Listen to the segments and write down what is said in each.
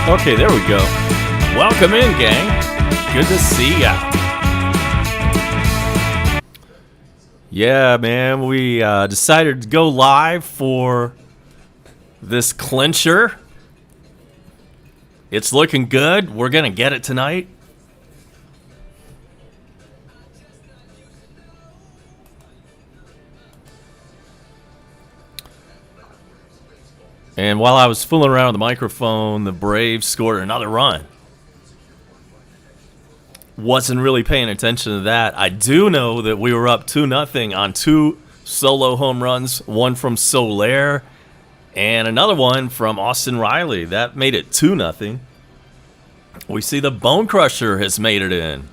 Okay, there we go. Welcome in, gang. Good to see ya. Yeah, man, we decided to go live for this clincher. It's looking good. We're going to get it tonight. And while I was fooling around with the microphone, the Braves scored another run. Wasn't really paying attention to that. I do know that we were up 2-0 on two solo home runs, one from Soler and another one from Austin Riley. That made it 2-0. We see the Bone Crusher has made it in.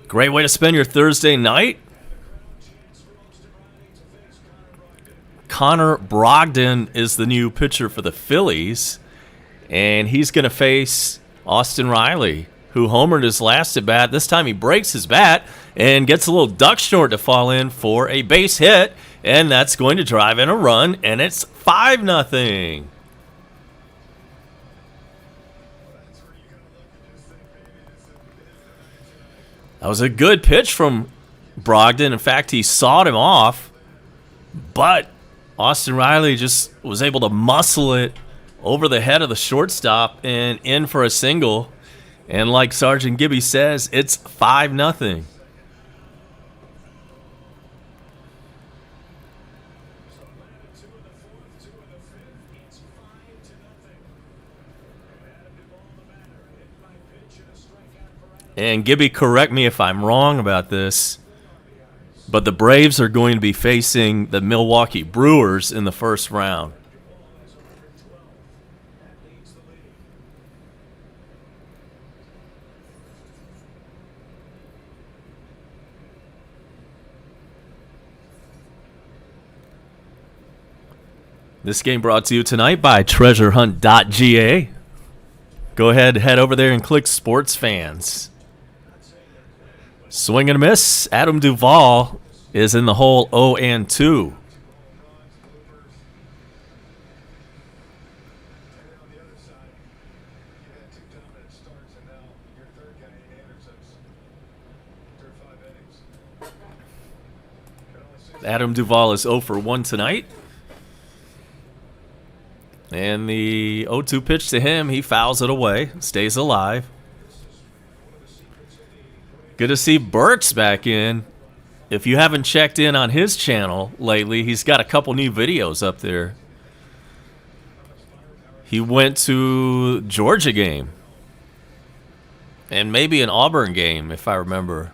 Great way to spend your Thursday night. Connor Brogdon is the new pitcher for the Phillies, and he's going to face Austin Riley, who homered his last at bat. This time he breaks his bat and gets a little duck short to fall in for a base hit, and that's going to drive in a run, and it's 5-0. That was a good pitch from Brogdon. In fact, he sawed him off, but Austin Riley just was able to muscle it over the head of the shortstop and in for a single. And like Sergeant Gibby says, it's 5-0. And Gibby, correct me if I'm wrong about this, but the Braves are going to be facing the Milwaukee Brewers in the first round. This game brought to you tonight by treasurehunt.ga. Go ahead, head over there and click Sports Fans. Swing and a miss. Adam Duvall is in the hole 0-2. Adam Duvall is 0 for 1 tonight. And the 0-2 pitch to him, he fouls it away, stays alive. Good to see Burks back in. If you haven't checked in on his channel lately, he's got a couple new videos up there. He went to Georgia game. And maybe an Auburn game, if I remember.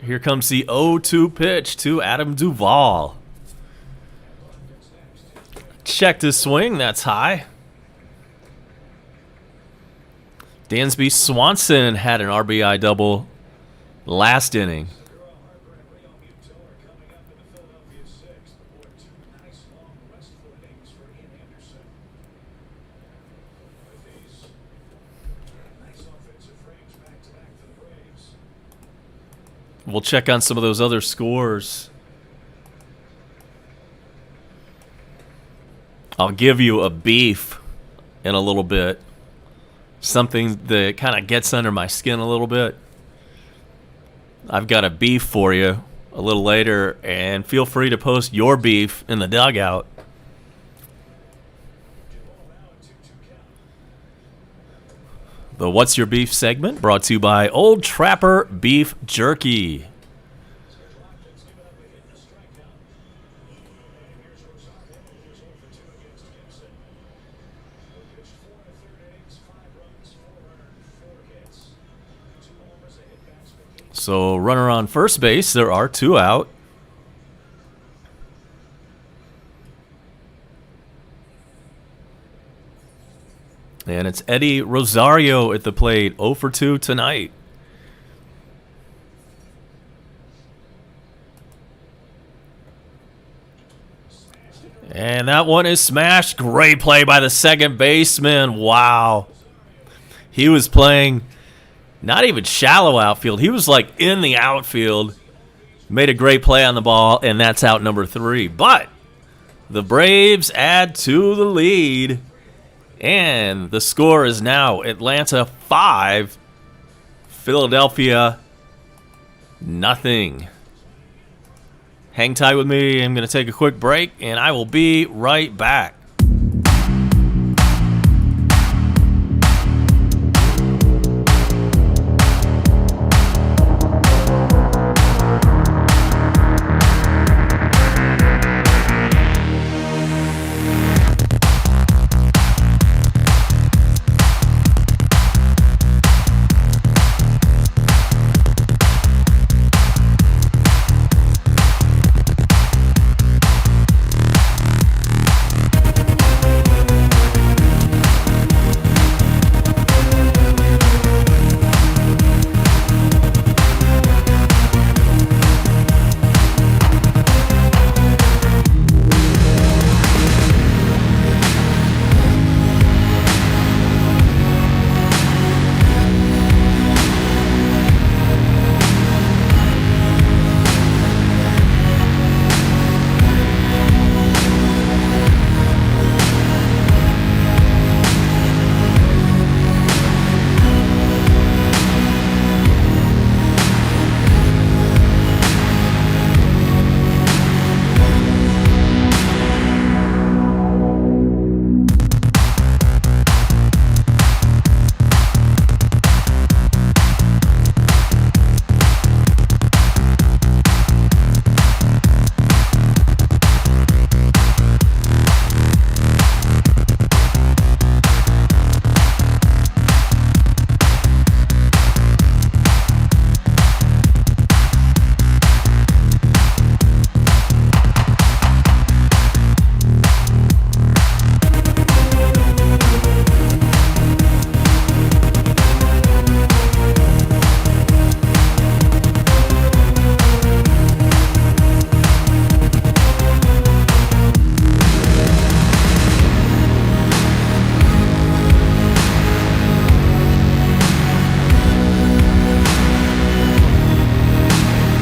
Here comes the 0-2 pitch to Adam Duvall. Checked his swing. That's high. Dansby Swanson had an RBI double last inning. We'll check on some of those other scores. I'll give you a beef in a little bit. Something that kind of gets under my skin a little bit. I've got a beef for you a little later, and feel free to post your beef in the dugout. The What's Your Beef segment brought to you by Old Trapper Beef Jerky. So runner on first base, there are 2 out. And it's Eddie Rosario at the plate, 0 for 2 tonight. And that one is smashed. Great play by the second baseman. Wow. He was playing Not even shallow outfield. He was like in the outfield. Made a great play on the ball, and that's out number 3. But the Braves add to the lead, and the score is now Atlanta 5, Philadelphia nothing. Hang tight with me. I'm going to take a quick break, and I will be right back.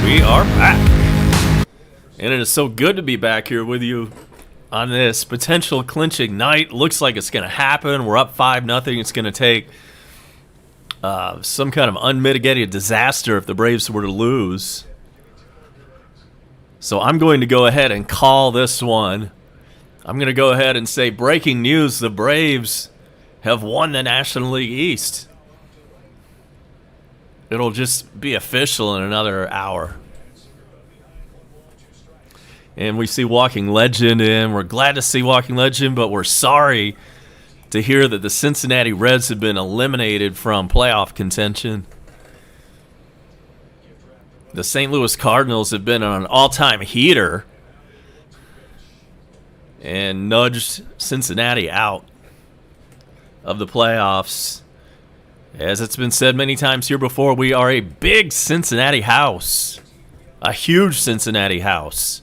We are back. And it is so good to be back here with you on this potential clinching night. Looks like it's going to happen. We're up 5-0. It's going to take some kind of unmitigated disaster if the Braves were to lose. So I'm going to go ahead and call this one. I'm going to go ahead and say breaking news. The Braves have won the National League East. It'll just be official in another hour. And we see Walking Legend in. We're glad to see Walking Legend, but we're sorry to hear that the Cincinnati Reds have been eliminated from playoff contention. The St. Louis Cardinals have been on an all-time heater and nudged Cincinnati out of the playoffs. As it's been said many times here before, we are a big Cincinnati house. A huge Cincinnati house.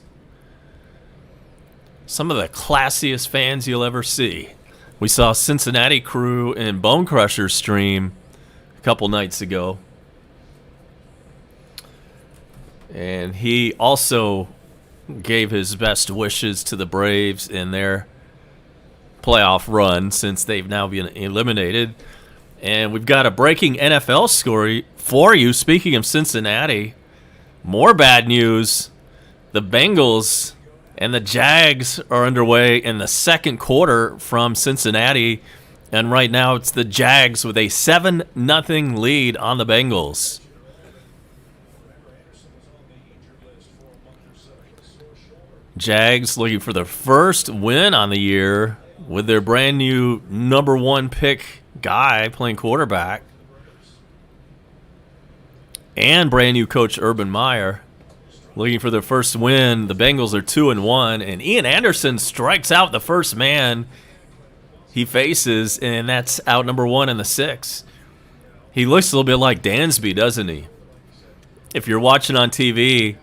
Some of the classiest fans you'll ever see. We saw Cincinnati Crew in Bone Crusher stream a couple nights ago. And he also gave his best wishes to the Braves in their playoff run since they've now been eliminated. And we've got a breaking NFL story for you. Speaking of Cincinnati, more bad news. The Bengals and the Jags are underway in the second quarter from Cincinnati. And right now it's the Jags with a 7-0 lead on the Bengals. Jags looking for their first win on the year with their brand new number 1 pick guy playing quarterback, and brand new coach Urban Meyer looking for their first win. The Bengals are 2-1, and Ian Anderson strikes out the first man he faces, and that's out number 1 in the 6th. He looks a little bit like Dansby, doesn't he? If you're watching on TV,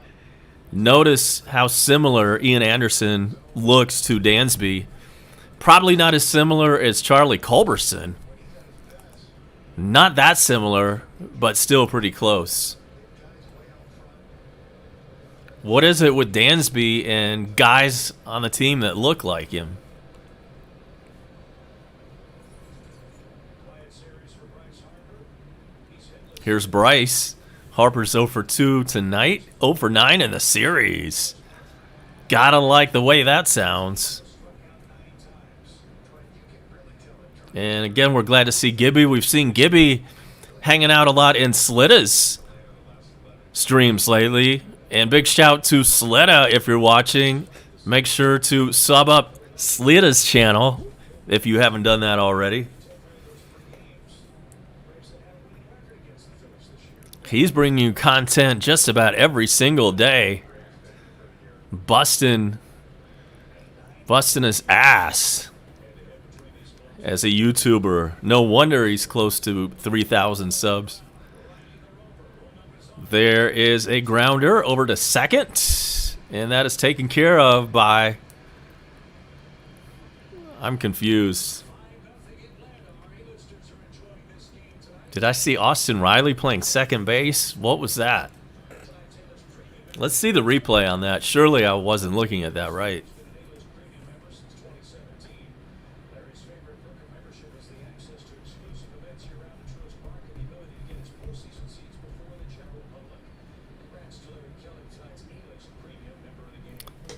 notice how similar Ian Anderson looks to Dansby. Probably not as similar as Charlie Culberson. Not that similar, but still pretty close. What is it with Dansby and guys on the team that look like him? Here's Bryce. Harper's 0 for 2 tonight. 0 for 9 in the series. Gotta like the way that sounds. And again, we're glad to see Gibby. We've seen Gibby hanging out a lot in Slitta's streams lately. And big shout to Slitta if you're watching. Make sure to sub up Slitta's channel if you haven't done that already. He's bringing you content just about every single day. Busting his ass as a YouTuber. No wonder he's close to 3,000 subs. There is a grounder over to second. And that is taken care of by... I'm confused. Did I see Austin Riley playing second base? What was that? Let's see the replay on that. Surely I wasn't looking at that right.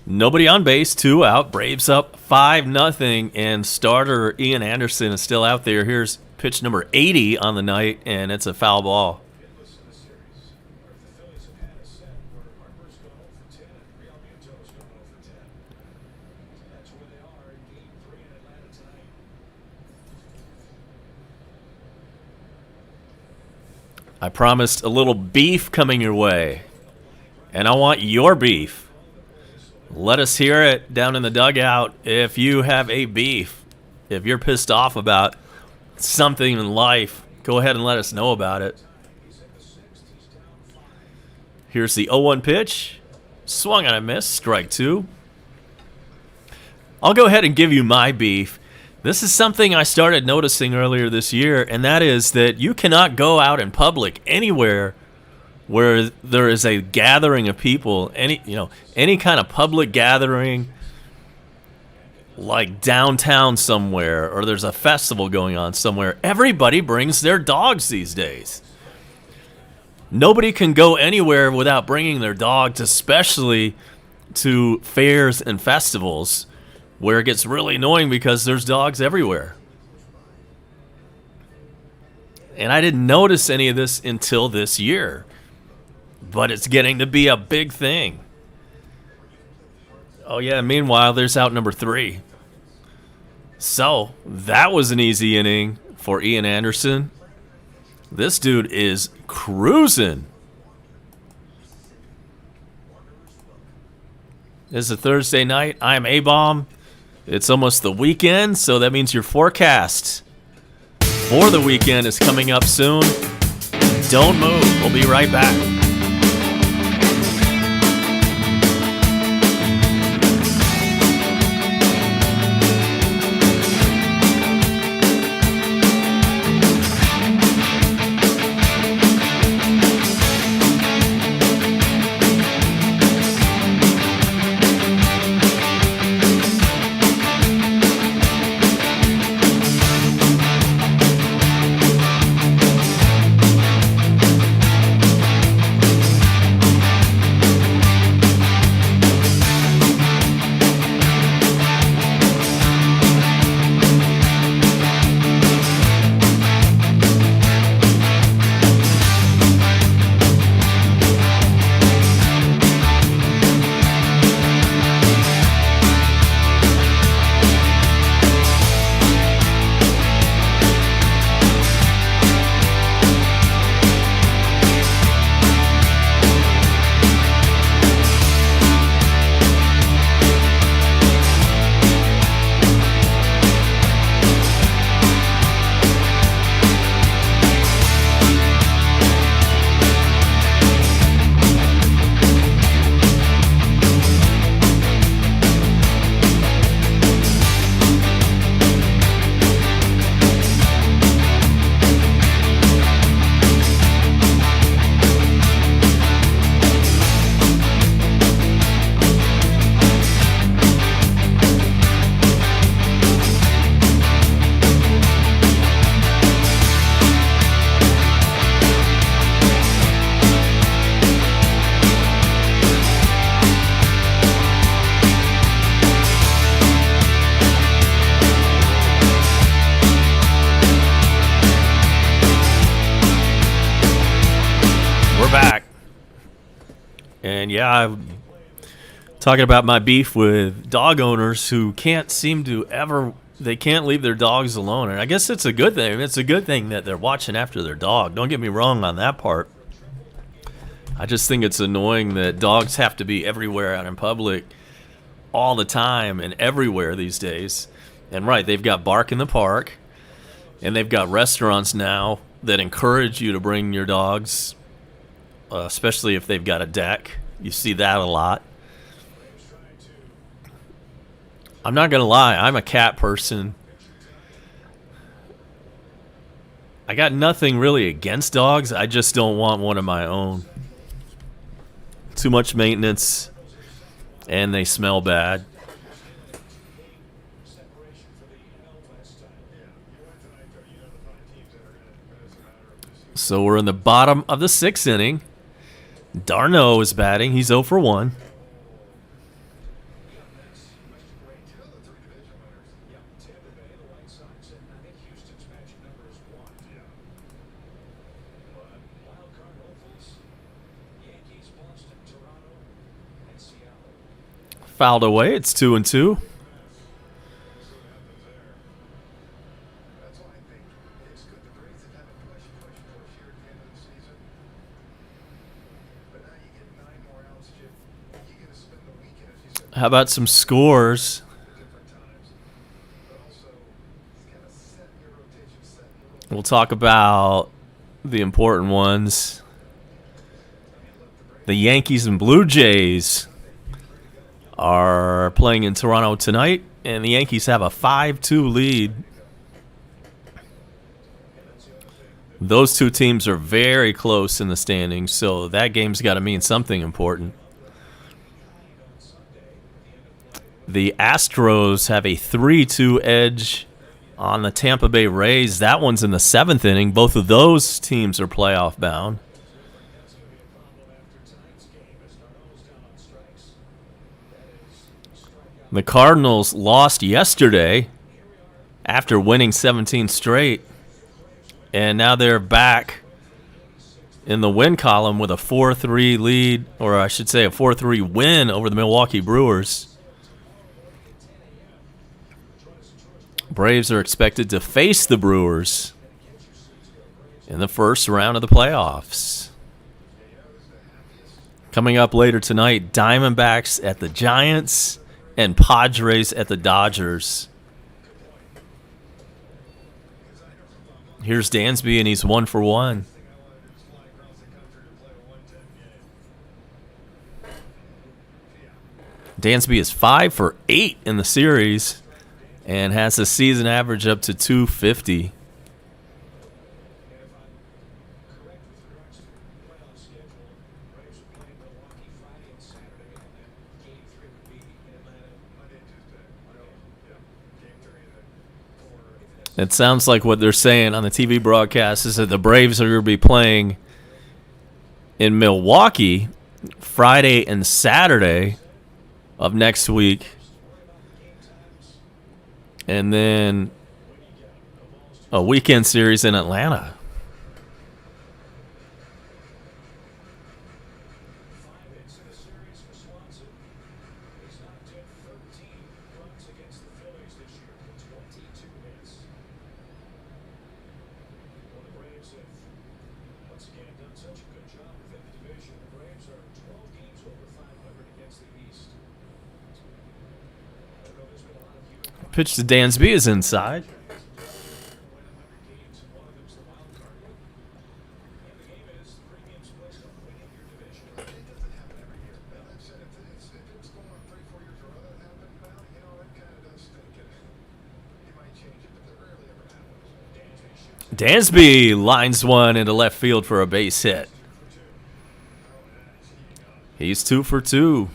Nobody on base, 2 out. Braves up 5-0, and starter Ian Anderson is still out there. Here's pitch number 80 on the night, and it's a foul ball. I promised a little beef coming your way, and I want your beef. Let us hear it down in the dugout if you have a beef. If you're pissed off about something in life, go ahead and let us know about it. Here's the 0-1 pitch. Swung and a miss, strike 2. I'll go ahead and give you my beef. This is something I started noticing earlier this year, and that is that you cannot go out in public anywhere where there is a gathering of people, any kind of public gathering, like downtown somewhere, or there's a festival going on somewhere. Everybody brings their dogs these days. Nobody can go anywhere without bringing their dogs, especially to fairs and festivals, where it gets really annoying because there's dogs everywhere. And I didn't notice any of this until this year. But it's getting to be a big thing. Oh, yeah, meanwhile, there's out number 3. So, that was an easy inning for Ian Anderson. This dude is cruising. It's a Thursday night. I'm A-Bomb. It's almost the weekend, so that means your forecast for the weekend is coming up soon. Don't move. We'll be right back. And yeah, I'm talking about my beef with dog owners who can't seem to ever, they can't leave their dogs alone. And I guess it's a good thing. It's a good thing that they're watching after their dog. Don't get me wrong on that part. I just think it's annoying that dogs have to be everywhere out in public all the time and everywhere these days. And right, they've got Bark in the Park, and they've got restaurants now that encourage you to bring your dogs, especially if they've got a deck. You see that a lot. I'm not going to lie, I'm a cat person. I got nothing really against dogs. I just don't want one of my own. Too much maintenance, and they smell bad. So we're in the bottom of the 6th inning. Darno is batting. He's 0 for 1. Fouled away. It's 2-2. How about some scores? We'll talk about the important ones. The Yankees and Blue Jays are playing in Toronto tonight, and the Yankees have a 5-2 lead. Those two teams are very close in the standings, so that game's got to mean something important. The Astros have a 3-2 edge on the Tampa Bay Rays. That one's in the 7th inning. Both of those teams are playoff bound. The Cardinals lost yesterday after winning 17 straight, and now they're back in the win column with a 4-3 lead, or I should say a 4-3 win over the Milwaukee Brewers. Braves are expected to face the Brewers in the first round of the playoffs. Coming up later tonight, Diamondbacks at the Giants and Padres at the Dodgers. Here's Dansby, and he's 1 for 1. Dansby is 5 for 8 in the series and has a season average up to 250. It sounds like what they're saying on the TV broadcast is that the Braves are going to be playing in Milwaukee Friday and Saturday of next week. And then a weekend series in Atlanta. Pitch to Dansby is inside. Dansby lines one into left field for a base hit. He's 2 for 2.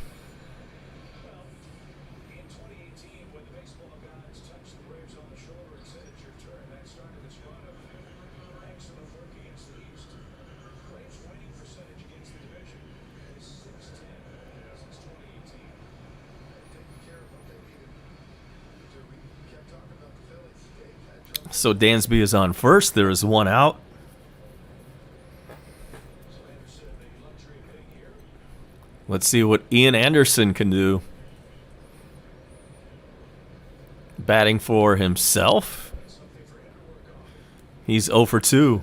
So Dansby is on first. There is one out. Let's see what Ian Anderson can do. Batting for himself. He's 0 for 2.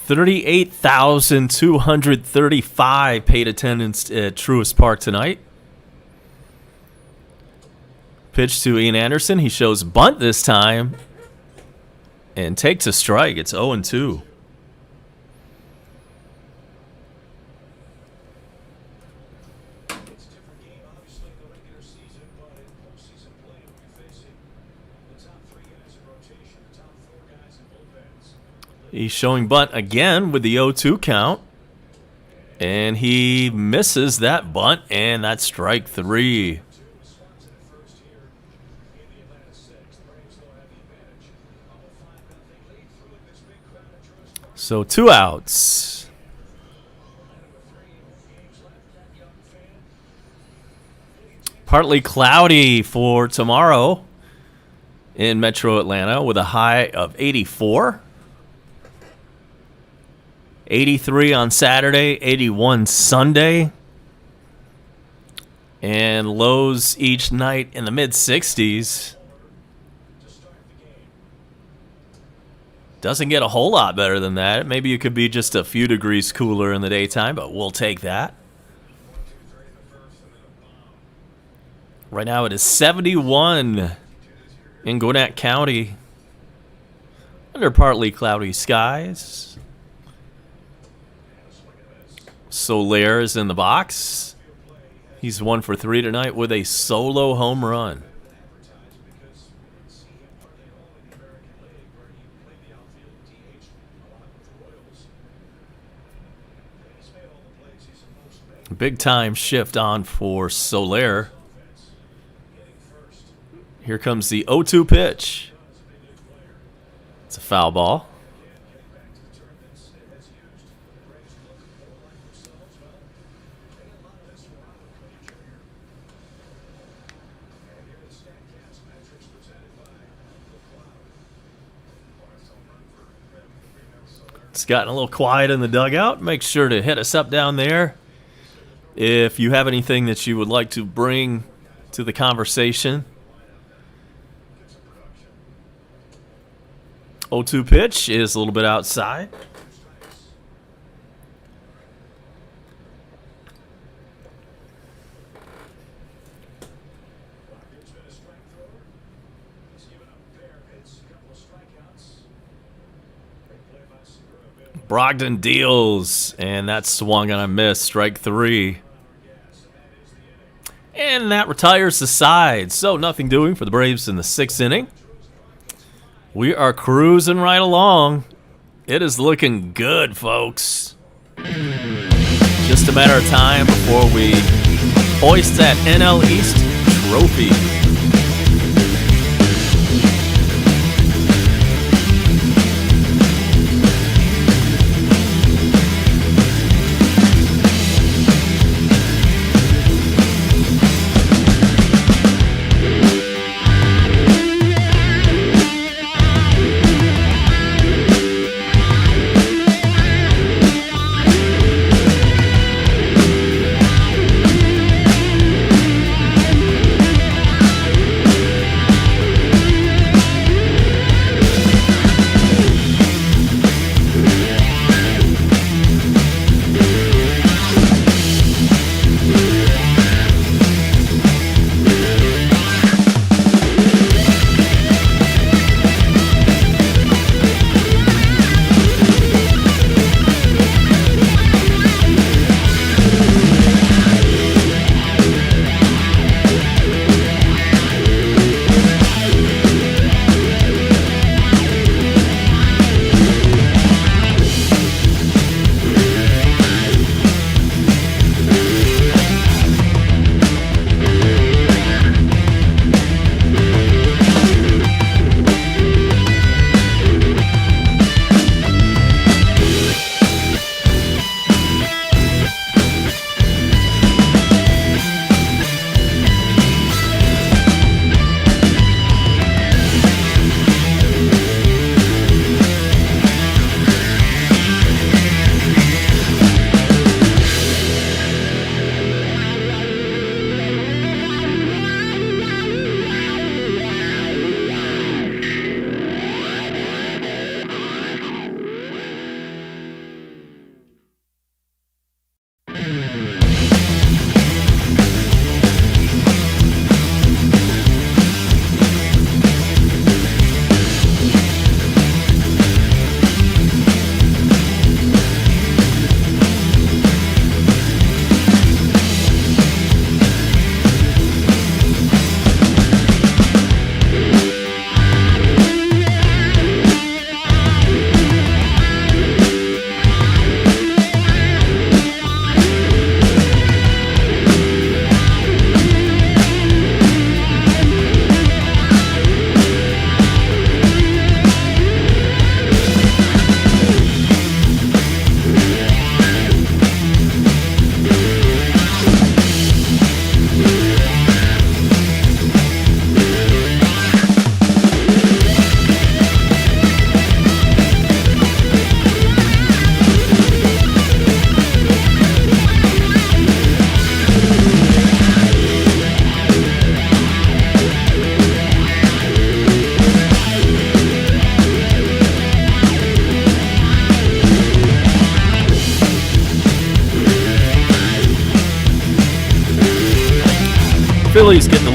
$38,235 paid attendance at Truist Park tonight. Pitch to Ian Anderson. He shows bunt this time and takes a strike. It's 0-2. He's showing bunt again with the 0-2 count. And he misses that bunt, and that's strike 3. So 2 outs. Partly cloudy for tomorrow in Metro Atlanta with a high of 84. 83 on Saturday, 81 Sunday. And lows each night in the mid-60s. Doesn't get a whole lot better than that. Maybe it could be just a few degrees cooler in the daytime, but we'll take that. Right now it is 71 in Gwinnett County. Under partly cloudy skies. Soler is in the box. He's 1 for 3 tonight with a solo home run. Big time shift on for Soler. Here comes the 0-2 pitch. It's a foul ball. It's gotten a little quiet in the dugout. Make sure to hit us up down there if you have anything that you would like to bring to the conversation. 0-2 pitch is a little bit outside. Brogdon deals, and that's swung on a miss, strike 3. And that retires the side. So nothing doing for the Braves in the 6th inning. We are cruising right along. It is looking good, folks. Just a matter of time before we hoist that NL East trophy.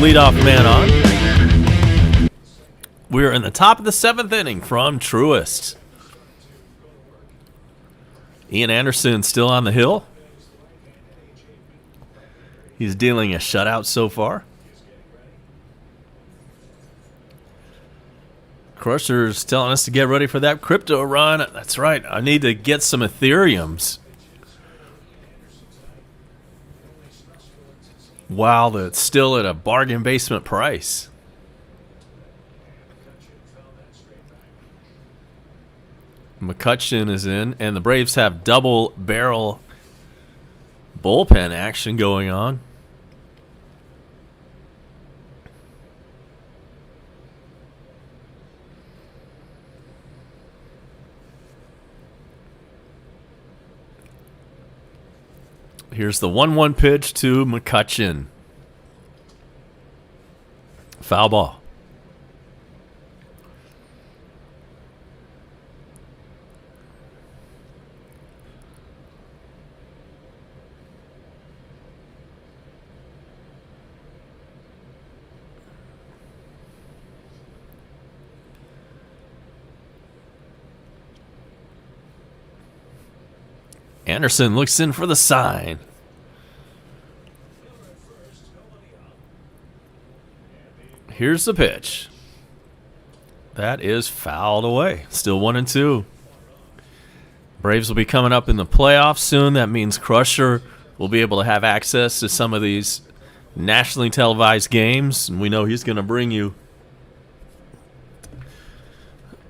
leadoff man on. We're in the top of the 7th inning from Truist. Ian Anderson still on the hill. He's dealing a shutout so far. Crusher's telling us to get ready for that crypto run. That's right. I need to get some Ethereums. While it's still at a bargain basement price. McCutcheon is in, and the Braves have double barrel bullpen action going on. Here's the 1-1 pitch to McCutcheon. Foul ball. Anderson looks in for the sign. Here's the pitch. That is fouled away. Still 1-2. Braves will be coming up in the playoffs soon. That means Crusher will be able to have access to some of these nationally televised games. And we know he's going to bring you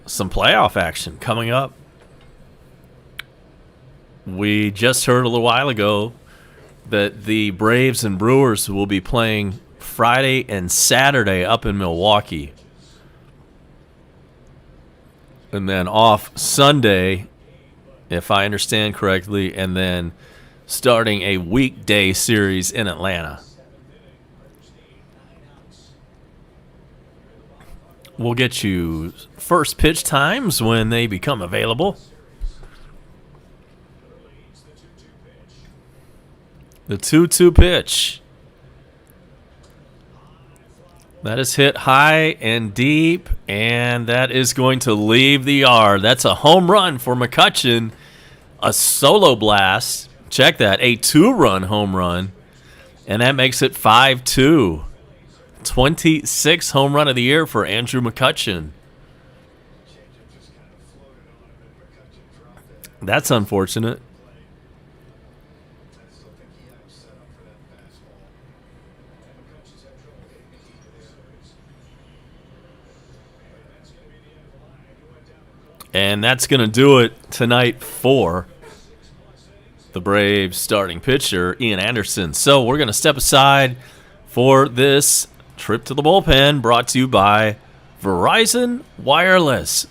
some playoff action coming up. We just heard a little while ago that the Braves and Brewers will be playing Friday and Saturday up in Milwaukee. And then off Sunday, if I understand correctly, and then starting a weekday series in Atlanta. We'll get you first pitch times when they become available. The 2-2 pitch. That is hit high and deep, and that is going to leave the yard. That's a home run for McCutcheon. A solo blast. Check that. A 2-run home run. And that makes it 5-2. 26th home run of the year for Andrew McCutcheon. That's unfortunate. And that's going to do it tonight for the Braves starting pitcher, Ian Anderson. So we're going to step aside for this trip to the bullpen brought to you by Verizon Wireless.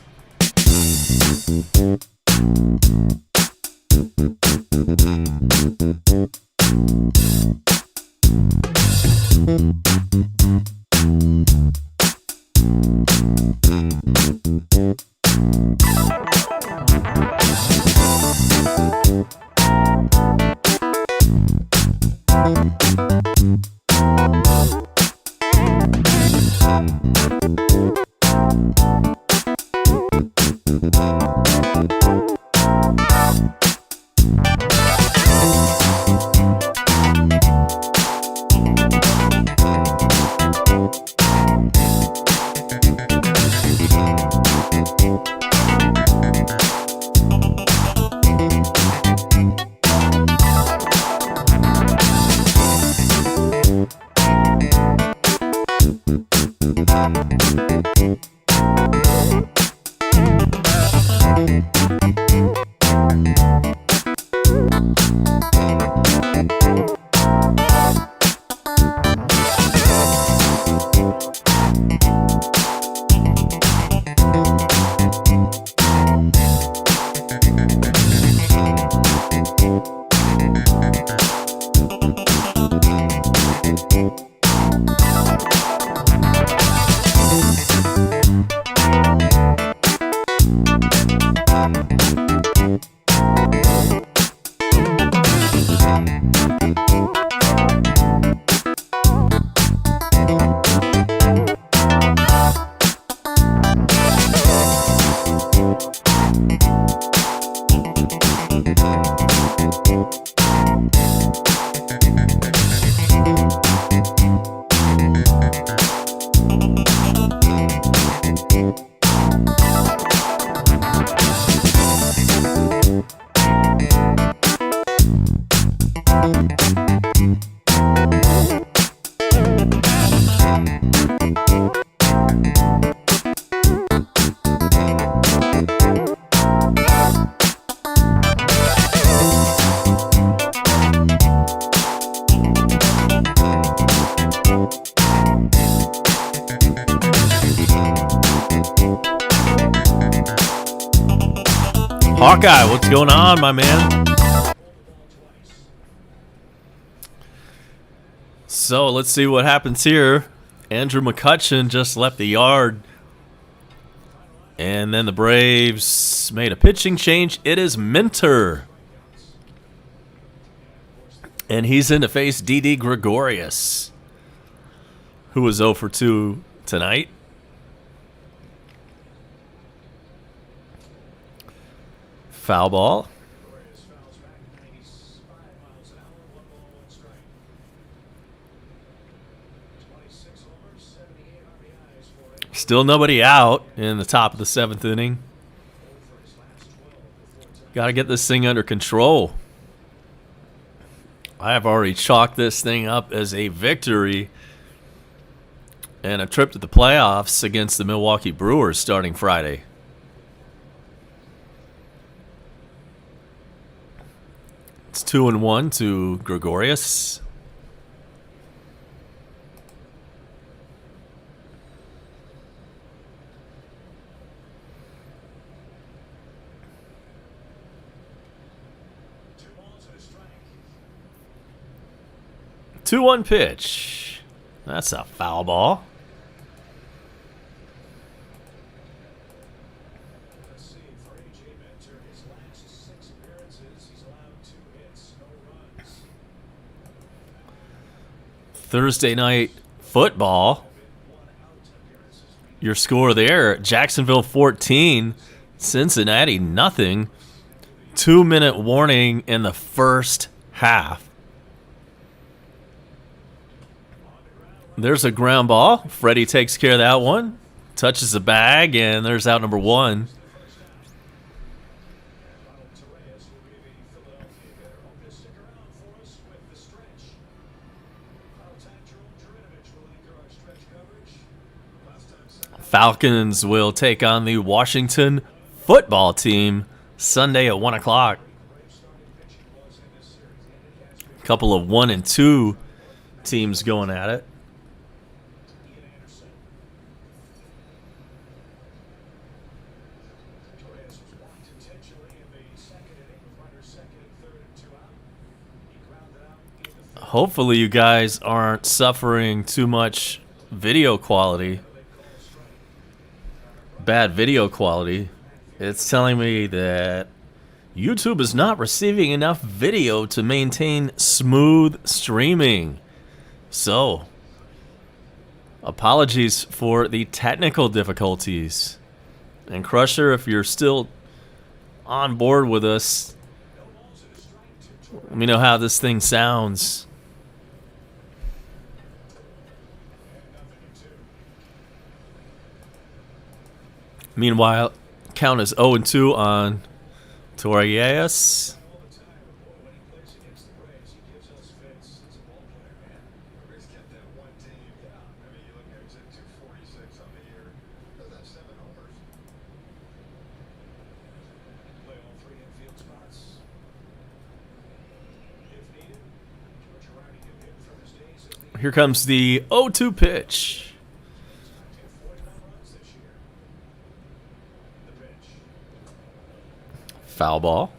Hawkeye, what's going on, my man? So let's see what happens here. Andrew McCutchen just left the yard. And then the Braves made a pitching change. It is Minter. And he's in to face Didi Gregorius, who was 0 for 2 tonight. Foul ball. Still nobody out in the top of the 7th inning. Got to get this thing under control. I have already chalked this thing up as a victory and a trip to the playoffs against the Milwaukee Brewers starting Friday. It's 2-1 to Gregorius. Two-one pitch. That's a foul ball. Thursday night football. Your score there, Jacksonville 14, Cincinnati nothing. 2-minute warning in the first half. There's a ground ball. Freddie takes care of that one. Touches the bag, and there's out number 1. Falcons will take on the Washington football team Sunday at 1 o'clock. A couple of 1 and 2 teams going at it. Hopefully you guys aren't suffering too much video quality. Bad video quality. It's telling me that YouTube is not receiving enough video to maintain smooth streaming. So, apologies for the technical difficulties. And Crusher, if you're still on board with us, let me know how this thing sounds. Meanwhile, count is 0-2 on Torres. Here comes the 0-2 pitch. Foul ball.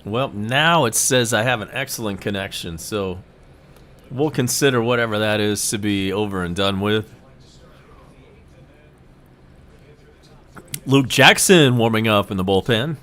Well, now it says I have an excellent connection, so we'll consider whatever that is to be over and done with. Luke Jackson warming up in the bullpen.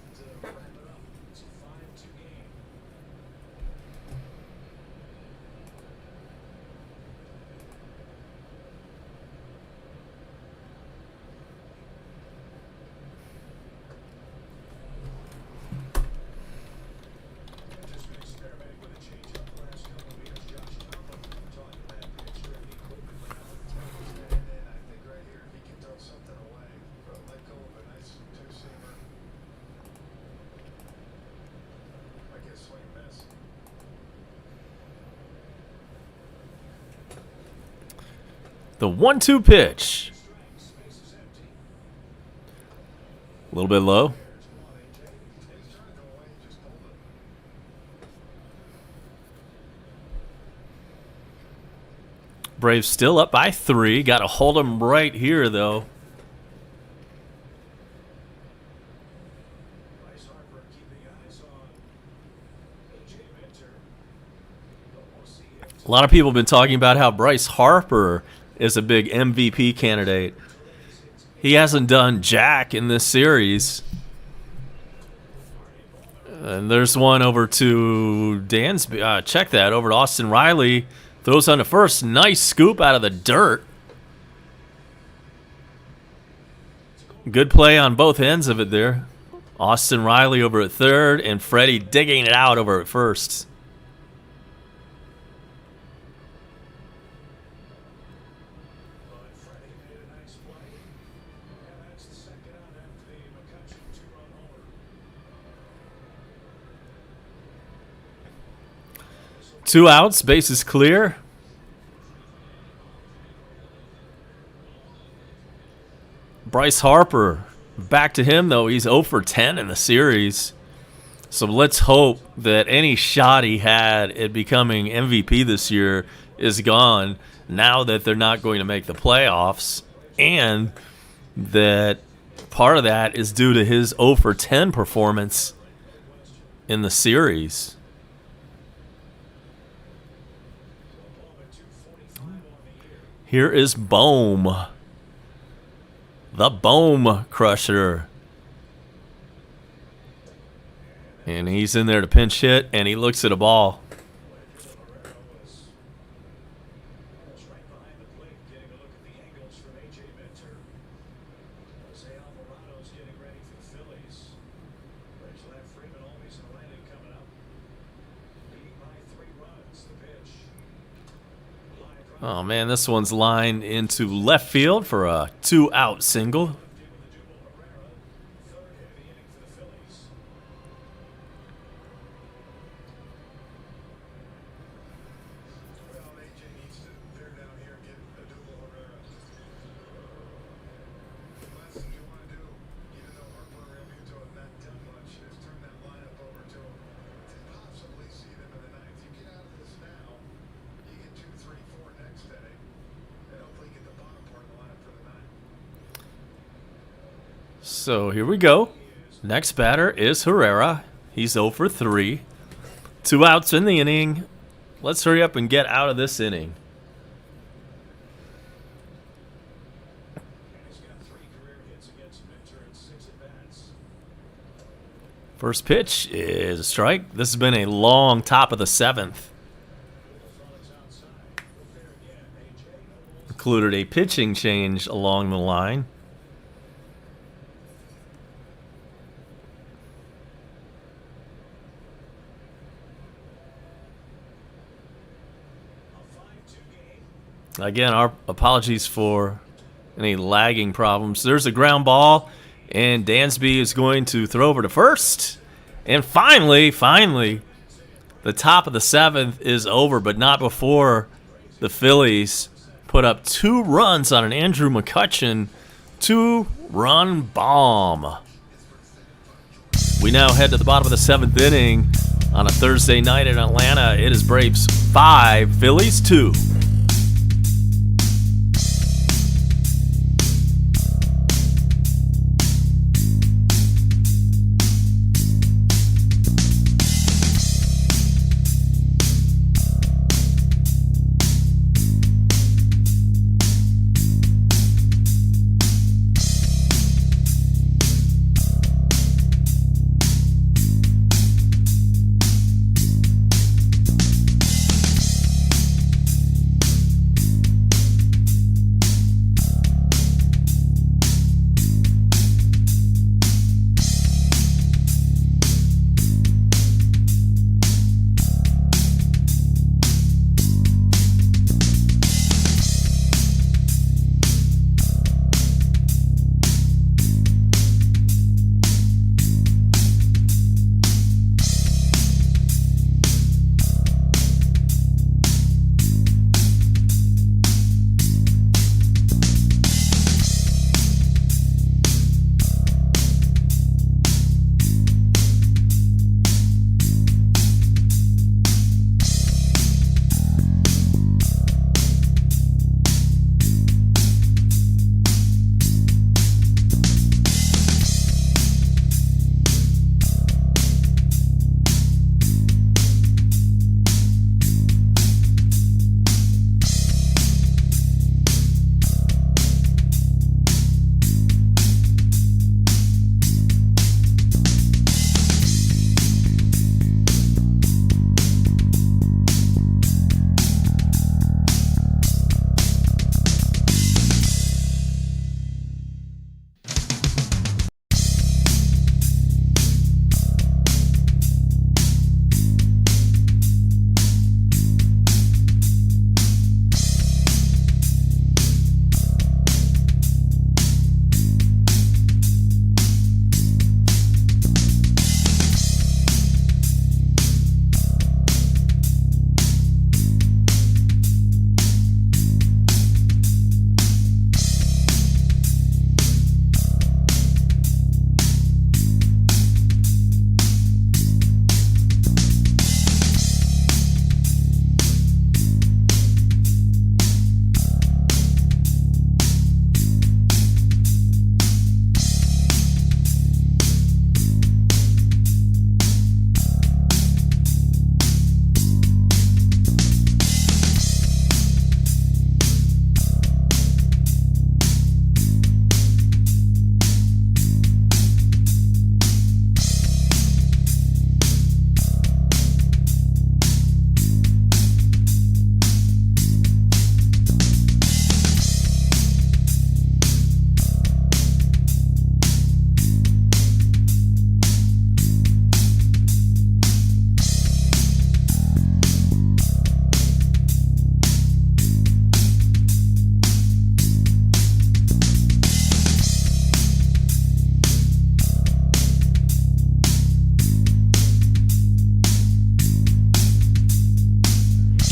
The 1-2 pitch. A little bit low. Braves still up by 3. Got to hold them right here, though. A lot of people have been talking about how Bryce Harper is a big MVP candidate. He hasn't done jack in this series. And there's one over to Dansby. Check that. Over to Austin Riley. Throws on the first. Nice scoop out of the dirt. Good play on both ends of it there. Austin Riley over at third, and Freddie digging it out over at first. Two outs, bases clear. Bryce Harper, back to him though. He's 0 for 10 in the series. So let's hope that any shot he had at becoming MVP this year is gone now that they're not going to make the playoffs, and that part of that is due to his 0 for 10 performance in the series. Here is Bohm, the Bohm Crusher. And he's in there to pinch hit, and he looks at a ball. Oh, man, this one's lined into left field for a 2-out single. So here we go. Next batter is Herrera. He's 0 for 3. 2 outs in the inning. Let's hurry up and get out of this inning. First pitch is a strike. This has been a long top of the 7th. Included a pitching change along the line. Again, our apologies for any lagging problems. There's a ground ball, and Dansby is going to throw over to first. And finally, the top of the 7th is over, but not before the Phillies put up 2 runs on an Andrew McCutchen 2-run bomb. We now head to the bottom of the 7th inning on a Thursday night in Atlanta. It is Braves 5, Phillies 2.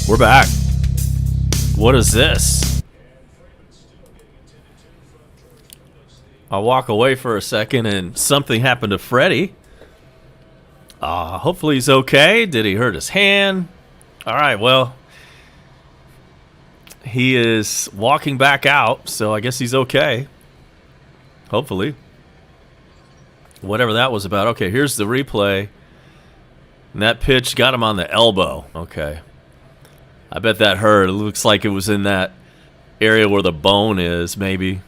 We're back. What is this? I'll walk away for a second and something happened to Freddie. Hopefully he's okay. Did he hurt his hand? All right, well, he is walking back out, so I guess he's okay. Hopefully. Whatever that was about. Okay, here's the replay. And that pitch got him on the elbow. Okay. I bet that hurt. It looks like it was in that area where the bone is, maybe.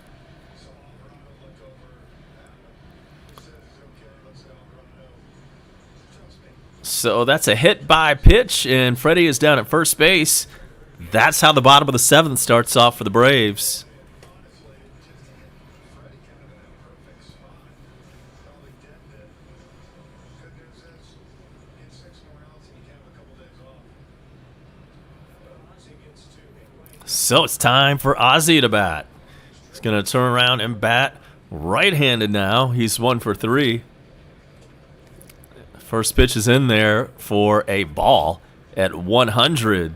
So that's a hit by pitch, and Freddie is down at first base. That's how the bottom of the seventh starts off for the Braves. So it's time for Ozzy to bat. He's going to turn around and bat right-handed now. He's 1 for 3. First pitch is in there for a ball at 100.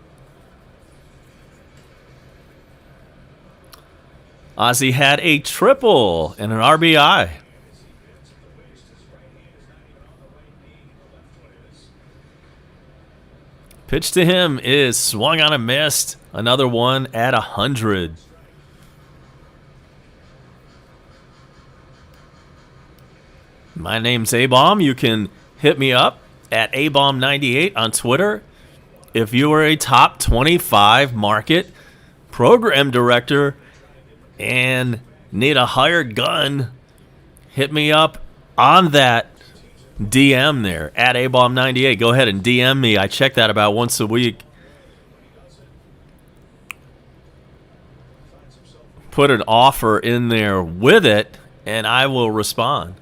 Ozzy had a triple and an RBI. Pitch to him is swung on and missed. Another one at 100. My name's A-Bomb. You can hit me up at ABomb98 on Twitter. If you are a top 25 market program director and need a hired gun, hit me up on that DM there at ABomb98. Go ahead and DM me. I check that about once a week. Put an offer in there with it, and I will respond.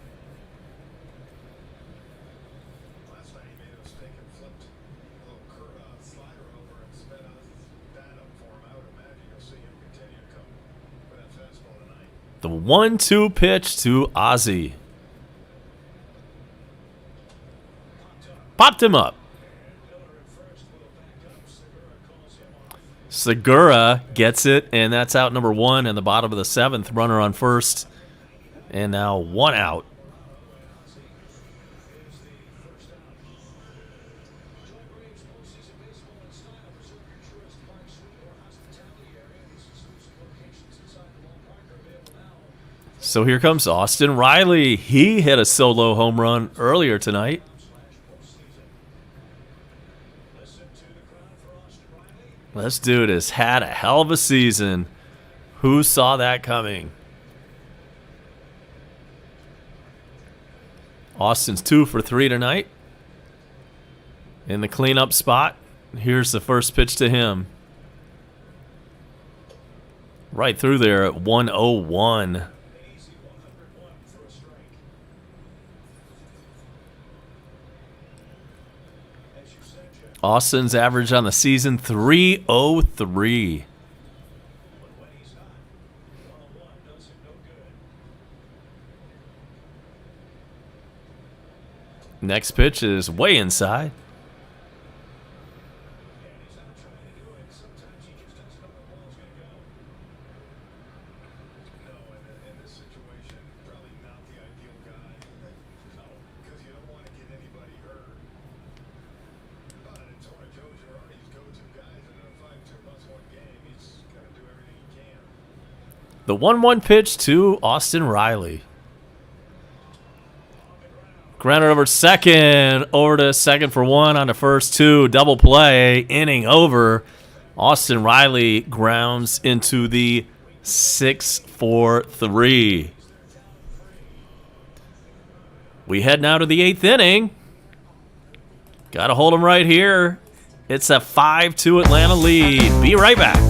The 1-2 pitch to Ozzy. Popped him up. Segura gets it, and that's out number 1 in the bottom of the 7th. Runner on first, and now 1 out. So here comes Austin Riley. He hit a solo home run earlier tonight. This dude has had a hell of a season. Who saw that coming? Austin's 2 for 3 tonight. In the cleanup spot, here's the first pitch to him. Right through there at 101. Austin's average on the season, 303. Next pitch is way inside. The 1-1 pitch to Austin Riley. Grounded over second. Over to second for 1 on the first 2. Double play. Inning over. Austin Riley grounds into the 6-4-3. We head now to the 8th inning. Got to hold him right here. It's a 5-2 Atlanta lead. Be right back.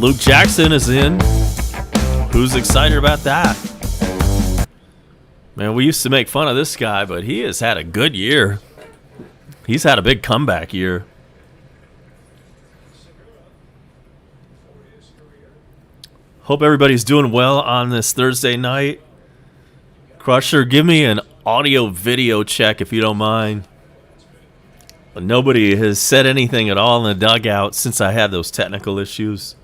Luke Jackson is in. Who's excited about that? Man, we used to make fun of this guy, but he has had a good year. He's had a big comeback year. Hope everybody's doing well on this Thursday night. Crusher, give me an audio-video check if you don't mind. But nobody has said anything at all in the dugout since I had those technical issues.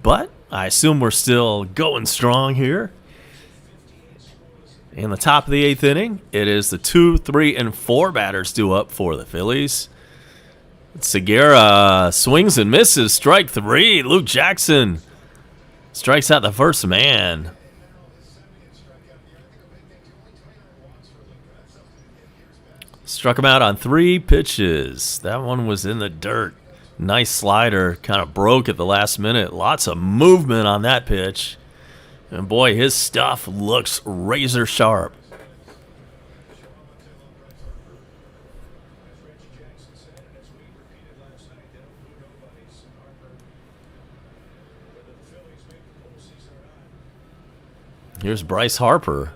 But I assume we're still going strong here. In the top of the 8th inning, it is the 2, 3, and 4 batters due up for the Phillies. Segura swings and misses. Strike 3. Luke Jackson strikes out the first man. Struck him out on 3 pitches. That one was in the dirt. Nice slider. Kind of broke at the last minute. Lots of movement on that pitch. And boy, his stuff looks razor sharp. Here's Bryce Harper.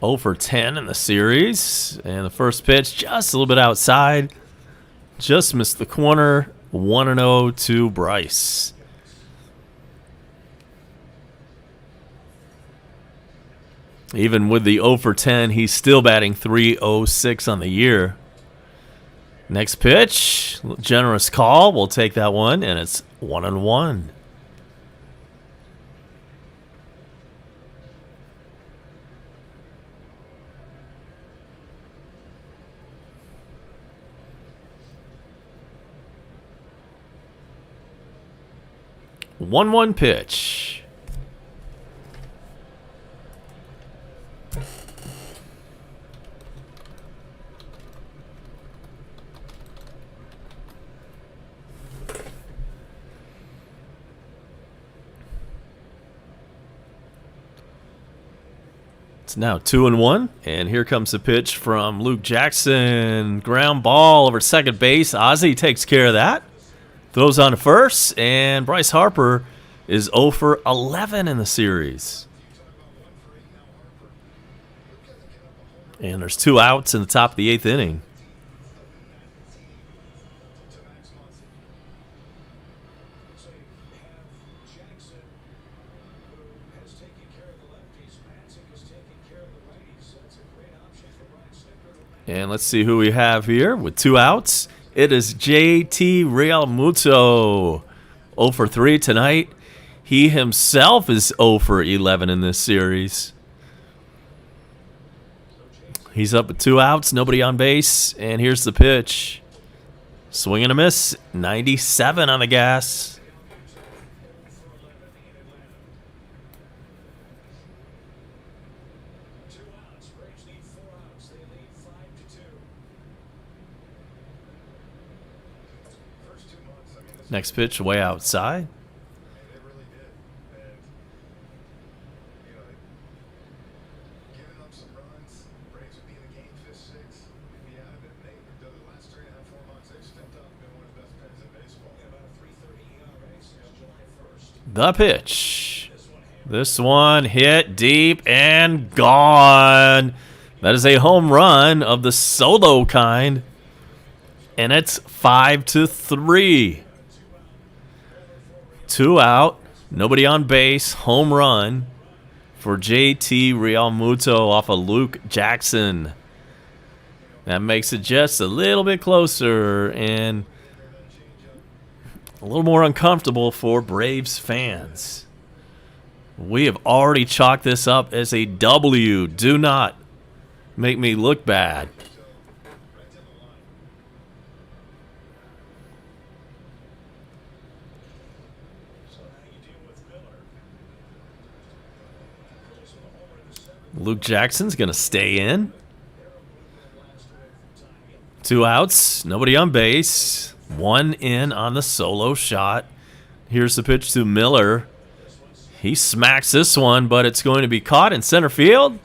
Oh for 10 in the series. And the first pitch just a little bit outside. Just missed the corner. 1-0 to Bryce. Even with the 0 for 10, he's still batting .306 on the year. Next pitch. Generous call. We'll take that one. And it's 1-1. One pitch. It's now 2-1, and here comes the pitch from Luke Jackson. Ground ball over second base. Ozzie takes care of that. Throws on to first, and Bryce Harper is 0 for 11 in the series. And there's 2 outs in the top of the 8th inning. And let's see who we have here with 2 outs. It is JT Realmuto, 0 for 3 tonight. He himself is 0 for 11 in this series. He's up with 2 outs, nobody on base, and here's the pitch. Swing and a miss, 97 on the gas. Next pitch, way outside. The pitch. This one hit deep and gone. That is a home run of the solo kind. And it's 5-3. 2 out, nobody on base, home run for JT Realmuto off of Luke Jackson. That makes it just a little bit closer and a little more uncomfortable for Braves fans. We have already chalked this up as a W. Do not make me look bad. Luke Jackson's going to stay in. 2 outs, nobody on base. 1 in on the solo shot. Here's the pitch to Miller. He smacks this one, but it's going to be caught in center field.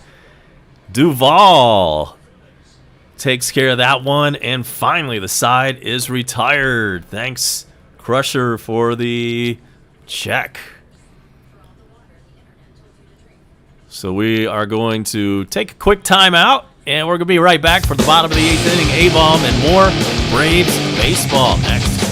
Duvall takes care of that one, and finally the side is retired. Thanks, Crusher, for the check. So we are going to take a quick timeout, and we're going to be right back for the bottom of the 8th inning, A-bomb, and more Braves baseball next.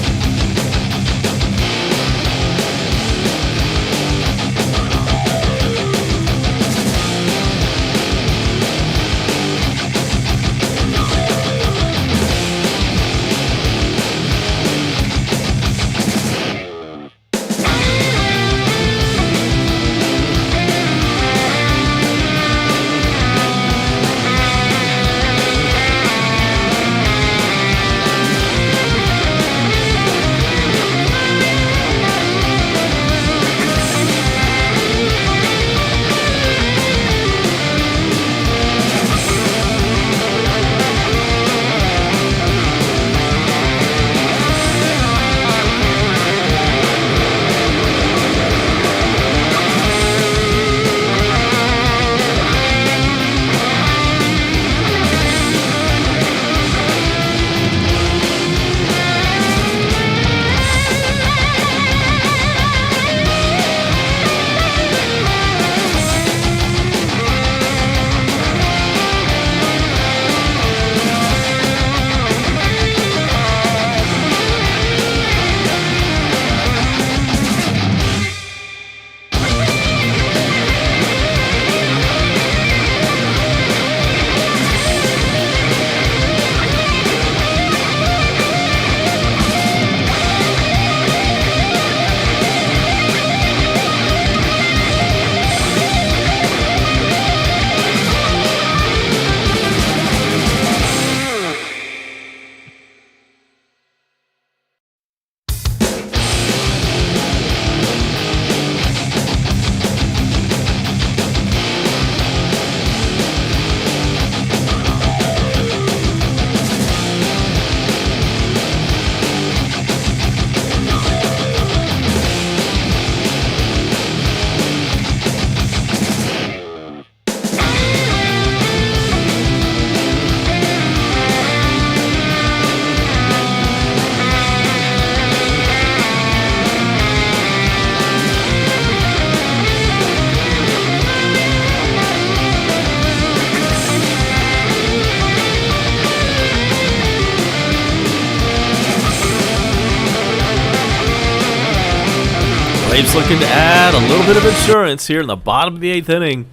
Braves looking to add a little bit of insurance here in the bottom of the 8th inning.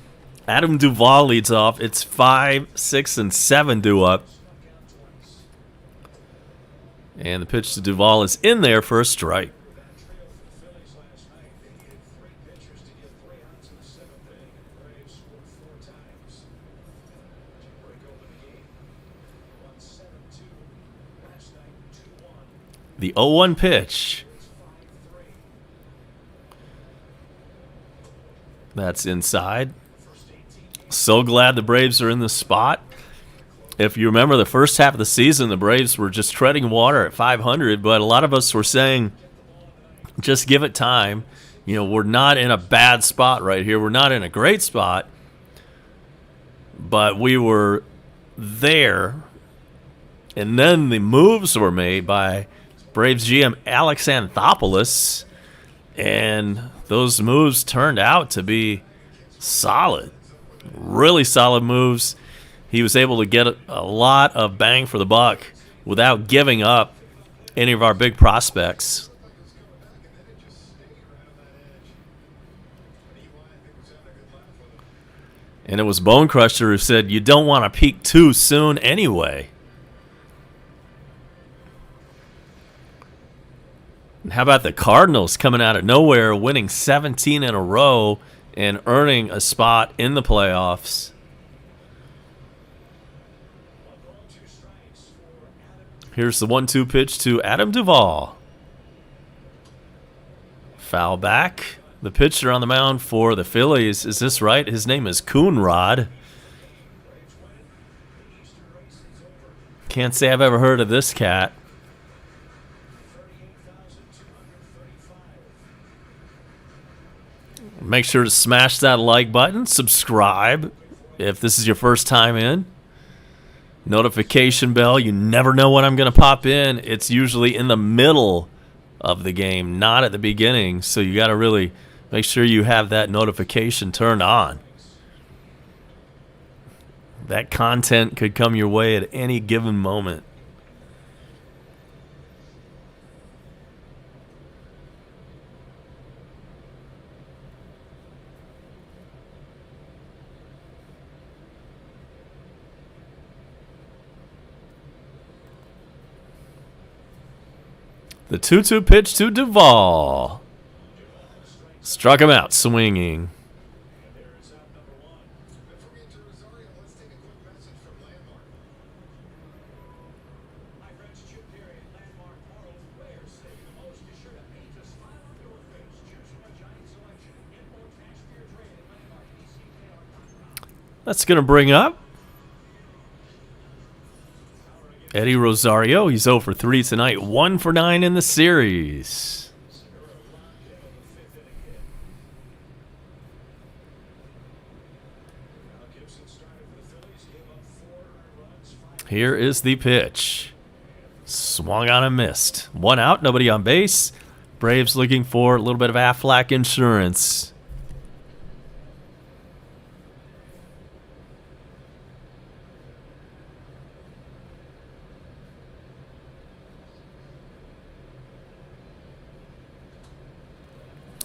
Adam Duvall leads off. It's 5, 6, and 7 due up. And the pitch to Duvall is in there for a strike. The 0-1 pitch. That's inside. So glad the Braves are in this spot. If you remember the first half of the season, the Braves were just treading water at 500, but a lot of us were saying, just give it time. You know, we're not in a bad spot right here. We're not in a great spot, but we were there. And then the moves were made by Braves GM Alex Anthopoulos, and those moves turned out to be solid, really solid moves. He was able to get a lot of bang for the buck without giving up any of our big prospects. And it was Bone Crusher who said, you don't want to peak too soon anyway. And how about the Cardinals coming out of nowhere, winning 17 in a row and earning a spot in the playoffs? Here's the 1-2 pitch to Adam Duvall. Foul back. The pitcher on the mound for the Phillies, is this right? His name is Coonrod. Can't say I've ever heard of this cat. Make sure to smash that like button, subscribe, If this is your first time in, notification bell. You never know when I'm going to pop in. It's usually in the middle of the game, not at the beginning. So you got to really make sure you have that notification turned on. That content could come your way at any given moment. The 2-2 pitch to Duvall. Struck him out swinging. That's going to bring up Eddie Rosario. He's 0 for 3 tonight, 1 for 9 in the series. Here is the pitch. Swung on and missed. 1 out, nobody on base. Braves looking for a little bit of Aflac insurance.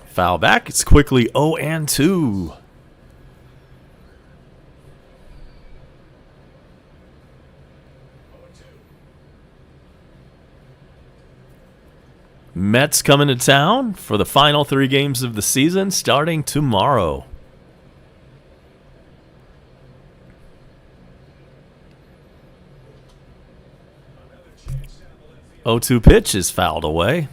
Foul back. It's quickly 0-2. Mets coming to town for the final 3 games of the season starting tomorrow. 0-2 pitch is fouled away.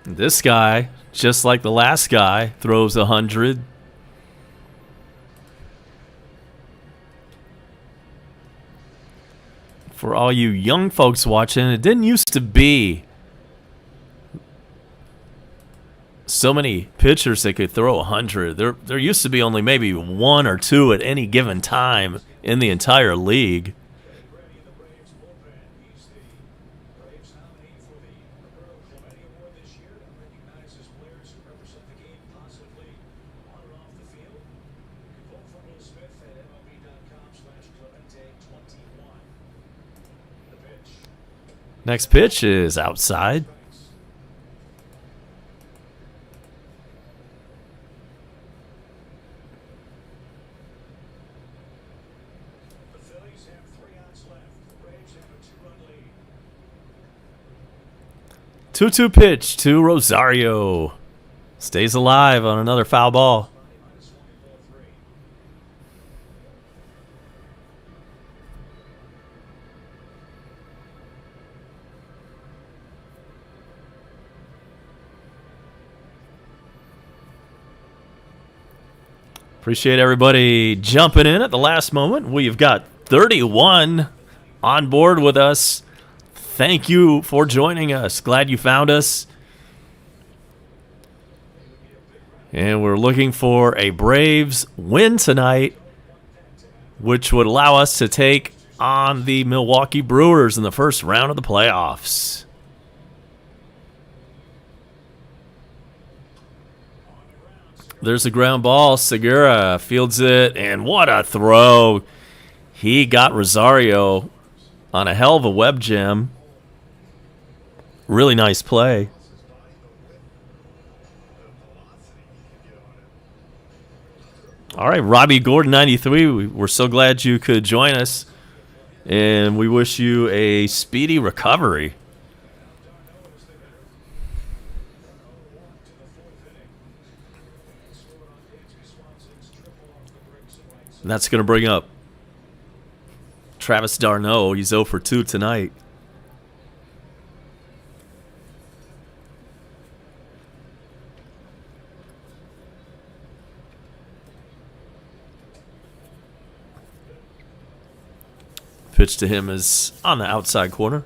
This guy, just like the last guy, throws 100. For all you young folks watching, it didn't used to be so many pitchers that could throw 100. There used to be only maybe 1 or 2 at any given time in the entire league. Next pitch is outside. The Phillies have 3 outs left. The Braves have a 2-run lead. 2-2 pitch to Rosario. Stays alive on another foul ball. Appreciate everybody jumping in at the last moment. We've got 31 on board with us. Thank you for joining us. Glad you found us. And we're looking for a Braves win tonight, which would allow us to take on the Milwaukee Brewers in the first round of the playoffs. There's a ground ball. Segura fields it, and what a throw. He got Rosario on a hell of a web gem. Really nice play. All right, Robbie Gordon 93. We're so glad you could join us, and we wish you a speedy recovery. That's going to bring up Travis d'Arnaud. He's 0 for 2 tonight. Pitch to him is on the outside corner.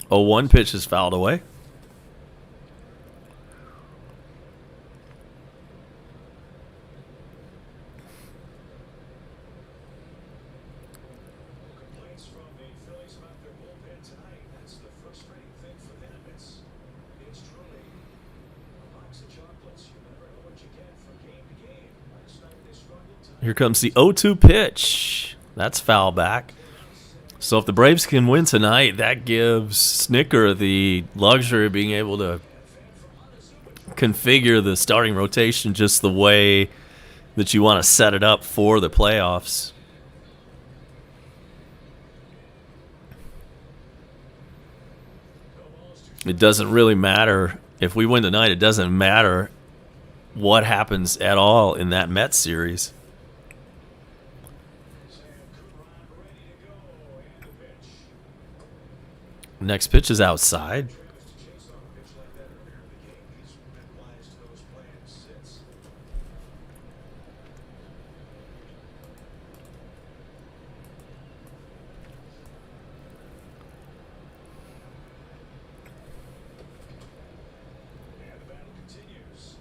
0-1 pitch is fouled away. Complaints from the Phillies about their bullpen tonight. That's the frustrating thing for them. It's truly a box of chocolates. You never know what you get from game to game. Last night they struggled to. Here comes the 0-2 pitch. That's foul back. So if the Braves can win tonight, that gives Snicker the luxury of being able to configure the starting rotation just the way that you want to set it up for the playoffs. It doesn't really matter. If we win tonight, it doesn't matter what happens at all in that Mets series. Next pitch is outside. And the battle continues.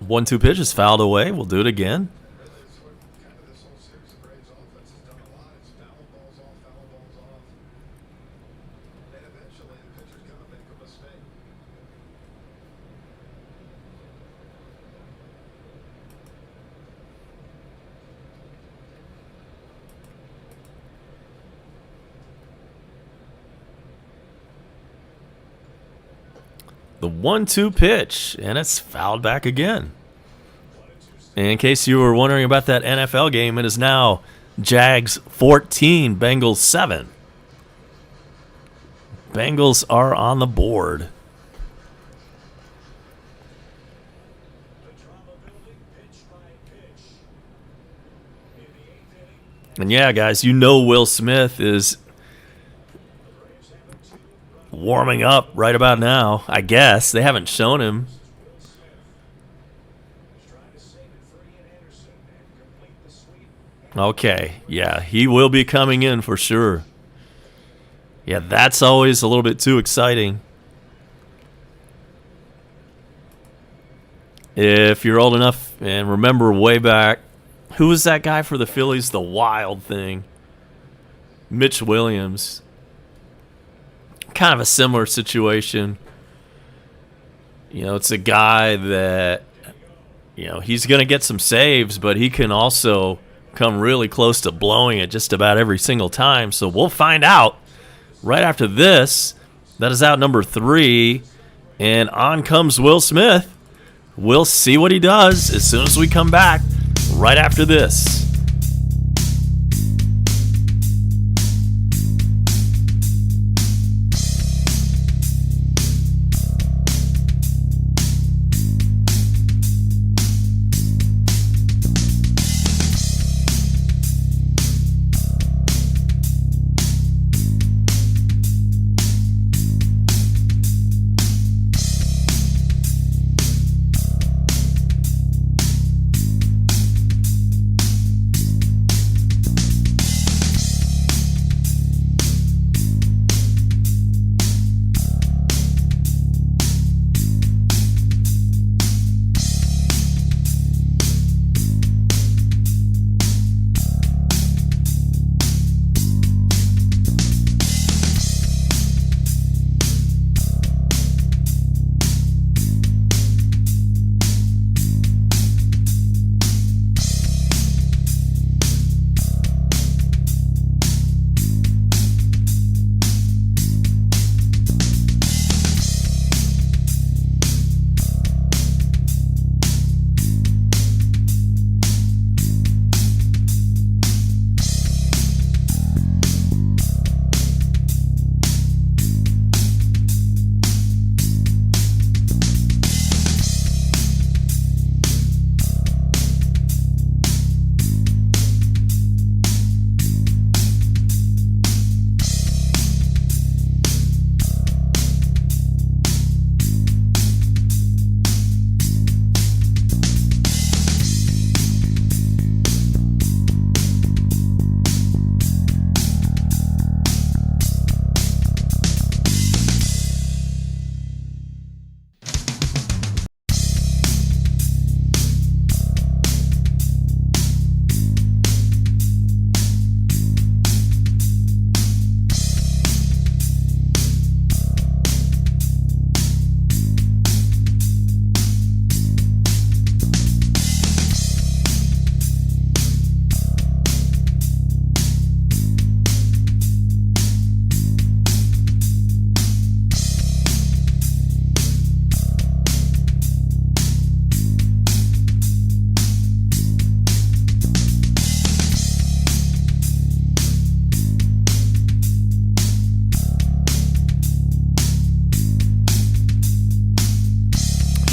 1-2 pitch is fouled away. We'll do it again. That's what kind of this whole series of Braves offense has done a lot. It's foul balls off, foul balls off. And eventually the pitcher's going to make a mistake. The 1-2 pitch, and it's fouled back again. And in case you were wondering about that NFL game, it is now Jags 14, Bengals 7. Bengals are on the board. The drama building pitch by pitch. In the 8th inning, And yeah, guys, you know Will Smith is Braves have 2 warming up right about now. I guess they haven't shown him. He's trying to save it for Ian Anderson and complete the sweep. Okay, yeah, he will be coming in for sure. Yeah, that's always a little bit too exciting. If you're old enough and remember way back, who was that guy for the Phillies? The Wild Thing. Mitch Williams. Kind of a similar situation. You know, it's a guy that, you know, he's going to get some saves, but he can also come really close to blowing it just about every single time. So we'll find out right after this. That is out number 3. And on comes Will Smith. We'll see what he does as soon as we come back right after this.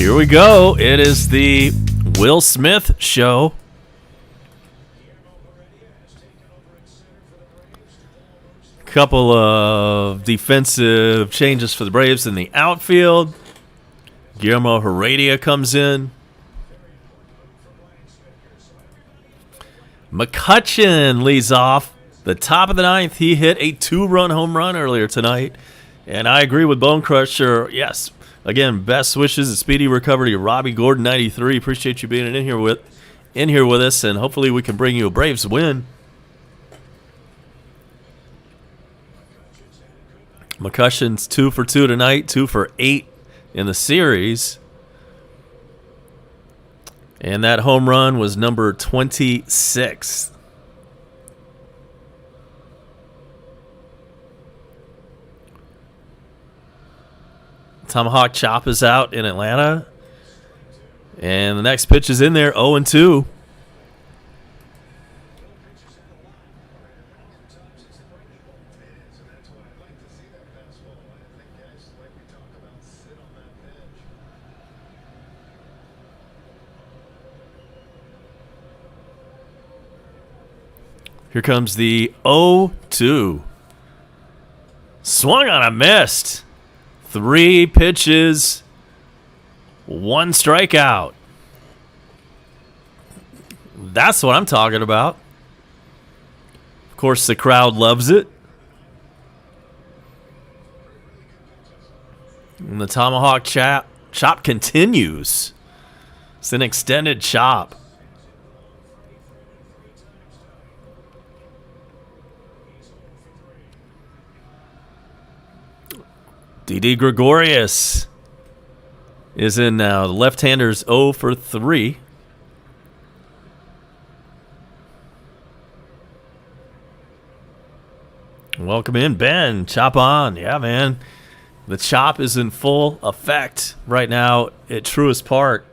Here we go. It is the Will Smith show. Couple of defensive changes for the Braves in the outfield. Guillermo Heredia comes in. McCutchen leads off the top of the ninth. He hit a 2-run home run earlier tonight. And I agree with Bone Crusher. Yes, again, best wishes and speedy recovery to Robbie Gordon 93. Appreciate you being in here with us, and hopefully we can bring you a Braves win. McCutchen's 2 for 2 tonight, 2 for 8 in the series. And that home run was number 26. Tomahawk chop is out in Atlanta. And the next pitch is in there, 0-2. Here comes the 0-2. Swung on a missed. 3 pitches, 1 strikeout. That's what I'm talking about. Of course, the crowd loves it. And the Tomahawk chop continues. It's an extended chop. Didi Gregorius is in now. The left-hander's 0 for 3. Welcome in, Ben. Chop on. Yeah, man. The chop is in full effect right now at Truist Park.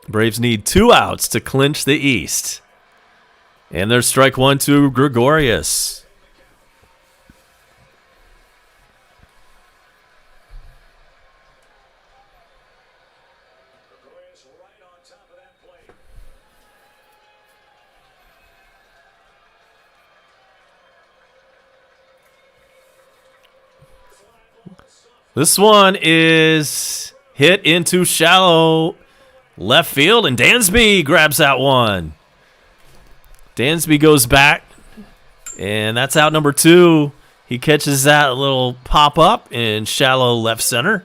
Braves need 2 outs to clinch the East. And there's strike 1 to Gregorius. This one is hit into shallow left field, and Dansby grabs that one. Dansby goes back, and that's out number 2. He catches that little pop-up in shallow left center.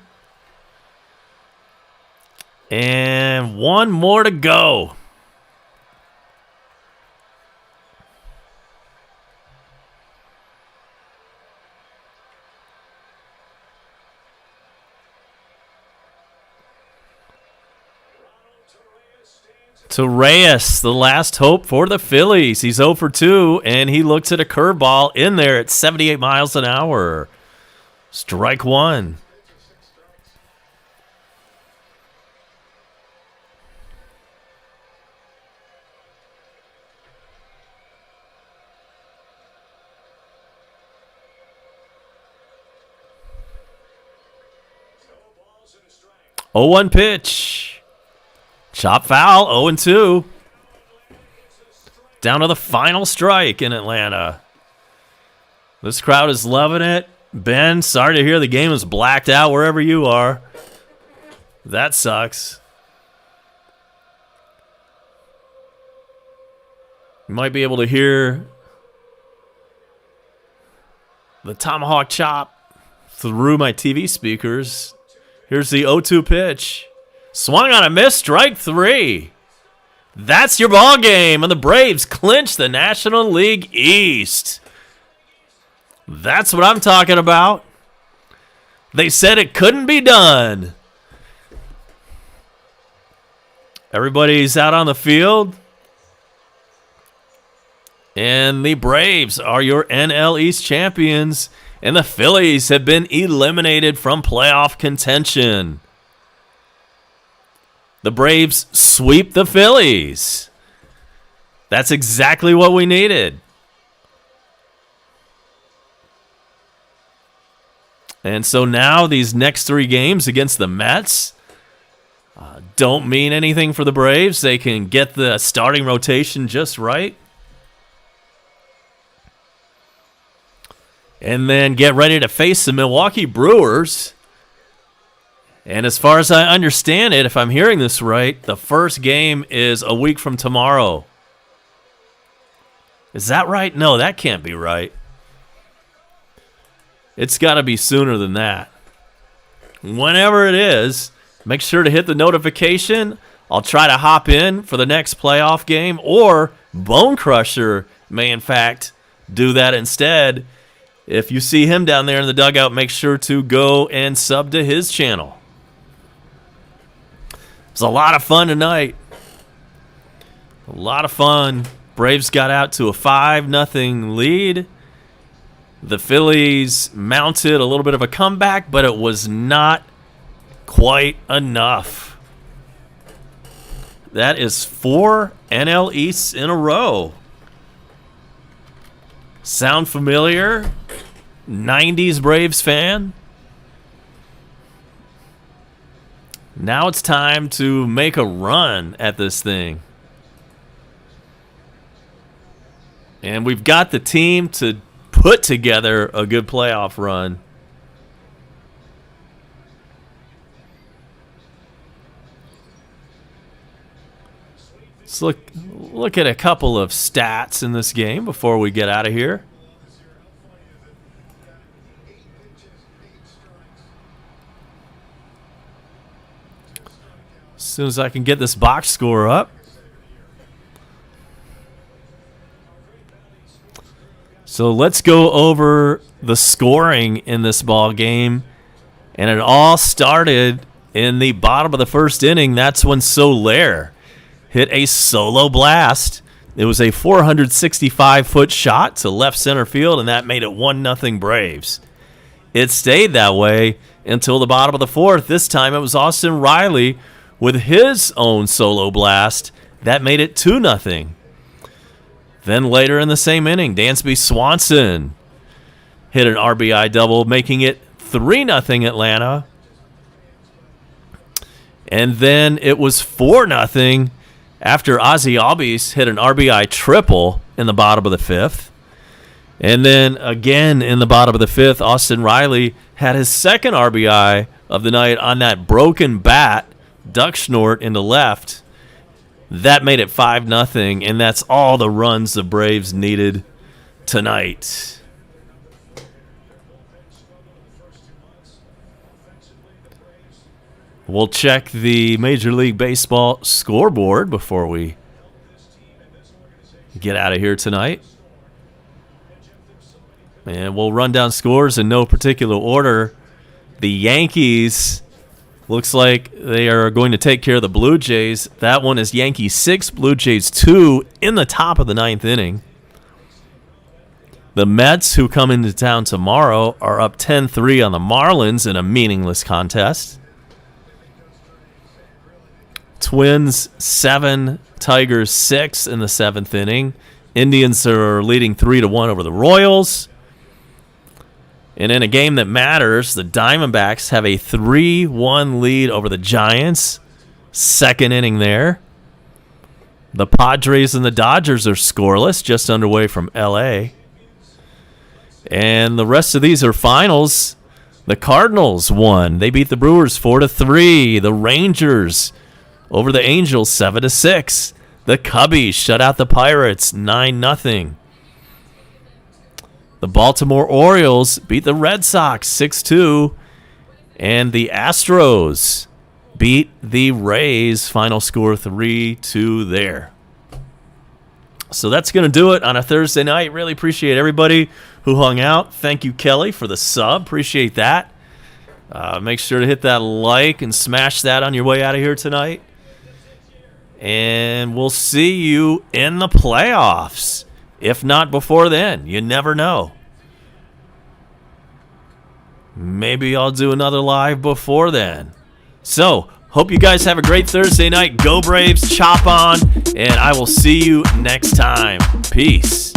And 1 more to go. To Reyes, the last hope for the Phillies. He's 0 for 2, and he looks at a curveball in there at 78 miles an hour. Strike 1. Oh, 1 pitch. Chop foul, 0-2. Down to the final strike in Atlanta. This crowd is loving it. Ben, sorry to hear the game is blacked out wherever you are. That sucks. You might be able to hear the Tomahawk chop through my TV speakers. Here's the 0-2 pitch. Swung on a miss, strike 3. That's your ball game, and the Braves clinch the National League East. That's what I'm talking about. They said it couldn't be done. Everybody's out on the field. And the Braves are your NL East champions, and the Phillies have been eliminated from playoff contention. The Braves sweep the Phillies. That's exactly what we needed. And so now these next 3 games against the Mets don't mean anything for the Braves. They can get the starting rotation just right. And then get ready to face the Milwaukee Brewers. And as far as I understand it, if I'm hearing this right, the first game is a week from tomorrow. Is that right? No, that can't be right. It's got to be sooner than that. Whenever it is, make sure to hit the notification. I'll try to hop in for the next playoff game, or Bone Crusher may, in fact, do that instead. If you see him down there in the dugout, make sure to go and sub to his channel. It was a lot of fun tonight. A lot of fun. Braves got out to a 5-0 lead. The Phillies mounted a little bit of a comeback, but it was not quite enough. That is 4 NL Easts in a row. Sound familiar? 90s Braves fan? Now it's time to make a run at this thing. And we've got the team to put together a good playoff run. Let's look at a couple of stats in this game before we get out of here. As soon as I can get this box score up. So let's go over the scoring in this ball game. And it all started in the bottom of the first inning. That's when Soler hit a solo blast. It was a 465-foot shot to left center field, and that made it 1-0 Braves. It stayed that way until the bottom of the fourth. This time it was Austin Riley with his own solo blast. That made it 2-0. Then later in the same inning, Dansby Swanson hit an RBI double, making it 3-0 Atlanta. And then it was 4-0 after Ozzie Albies hit an RBI triple in the bottom of the fifth. And then again in the bottom of the fifth, Austin Riley had his second RBI of the night on that broken bat, duck snort into left. That made it 5-0, and that's all the runs the Braves needed tonight. We'll check the Major League Baseball scoreboard before we get out of here tonight. And we'll run down scores in no particular order. The Yankees, looks like they are going to take care of the Blue Jays. That one is Yankees 6, Blue Jays 2 in the top of the ninth inning. The Mets, who come into town tomorrow, are up 10-3 on the Marlins in a meaningless contest. Twins 7, Tigers 6 in the seventh inning. Indians are leading 3-1 over the Royals. And in a game that matters, the Diamondbacks have a 3-1 lead over the Giants. Second inning there. The Padres and the Dodgers are scoreless, just underway from L.A. And the rest of these are finals. The Cardinals won. They beat the Brewers 4-3. The Rangers over the Angels 7-6. The Cubbies shut out the Pirates 9-0. The Baltimore Orioles beat the Red Sox 6-2. And the Astros beat the Rays. Final score 3-2 there. So that's going to do it on a Thursday night. Really appreciate everybody who hung out. Thank you, Kelly, for the sub. Appreciate that. Make sure to hit that like and smash that on your way out of here tonight. And we'll see you in the playoffs. If not before then, you never know. Maybe I'll do another live before then. So, hope you guys have a great Thursday night. Go Braves, chop on, and I will see you next time. Peace.